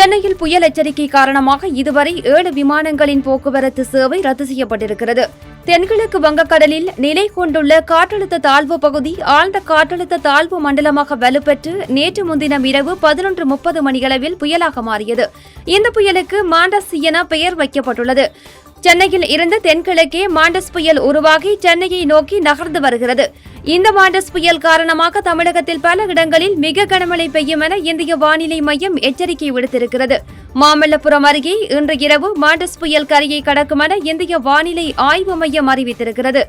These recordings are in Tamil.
சென்னையில் புயல் எச்சரிக்கை காரணமாக இதுவரை 7 விமானங்களின் போக்குவரத்து சேவை ரத்து செய்யப்பட்டிருக்கிறது. தென்கிழக்கு வங்கக்கடலில் நிலை கொண்டுள்ள காற்றழுத்த தாழ்வு பகுதி ஆழ்ந்த காற்றழுத்த தாழ்வு மண்டலமாக வலுப்பெற்று நேற்று முன்தினம் இரவு 11:30 மணியளவில் புயலாக மாறியது. இந்த புயலுக்கு மாண்டஸ் என பெயர் வைக்கப்பட்டுள்ளது. சென்னையில் இருந்து தென்கிழக்கே மாண்டஸ் புயல் உருவாகி சென்னையை நோக்கி நகர்ந்து வருகிறது. இந்த மாண்டஸ் புயல் காரணமாக தமிழகத்தில் பல இடங்களில் மிக கனமழை பெய்யும் என இந்திய வானிலை மையம் எச்சரிக்கை விடுத்திருக்கிறது. மாமல்லபுரம் அருகே இன்று இரவு மாண்டஸ் புயல் கரையை கடக்கும் என இந்திய வானிலை ஆய்வு மையம் அறிவித்திருக்கிறது.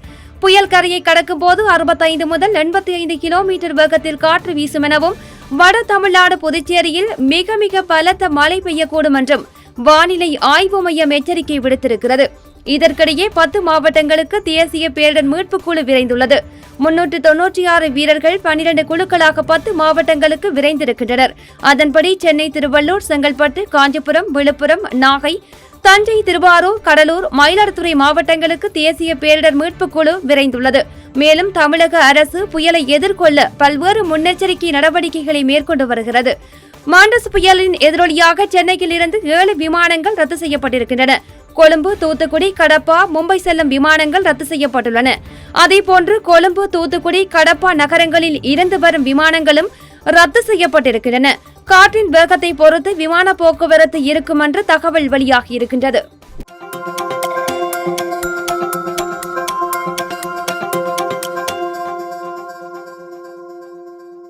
புயல் கரையை கடக்கும் போது 65 முதல் 85 கிலோமீட்டர் வேகத்தில் காற்று வீசும் எனவும் வட தமிழ்நாடு புதுச்சேரியில் மிக மிக பலத்த மழை பெய்யக்கூடும் என்றும் வானிலை ஆய்வு மையம் எச்சரிக்கை விடுத்திருக்கிறது. இதற்கிடையே 10 மாவட்டங்களுக்கு தேசிய பேரிடர் மீட்புக் குழு விரைந்துள்ளது. 396 வீரர்கள் 12 குழுக்களாக 10 மாவட்டங்களுக்கு விரைந்திருக்கின்றனர். அதன்படி சென்னை, திருவள்ளூர், செங்கல்பட்டு, காஞ்சிபுரம், விழுப்புரம், நாகை, தஞ்சை, திருவாரூர், கடலூர், மயிலாடுதுறை மாவட்டங்களுக்கு தேசிய பேரிடர் மீட்புக் குழு விரைந்துள்ளது. மேலும் தமிழக அரசு புயலை எதிர்கொள்ள பல்வேறு முன்னெச்சரிக்கை நடவடிக்கைகளை மேற்கொண்டு வருகிறது. மாண்டஸ் புயலின் எதிரொலியாக சென்னையில் இருந்து 7 விமானங்கள் ரத்து செய்யப்பட்டிருக்கின்றன. கொழும்பு, தூத்துக்குடி, கடப்பா, மும்பை செல்லும் விமானங்கள் ரத்து செய்யப்பட்டுள்ளன. அதேபோன்று கொழும்பு, தூத்துக்குடி, கடப்பா நகரங்களில் இருந்து வரும் விமானங்களும் ரத்து செய்யப்பட்டிருக்கின்றன. காற்றின் வேகத்தை பொறுத்து விமான போக்குவரத்து இருக்கும் என்று தகவல் வெளியாகியிருக்கின்றது.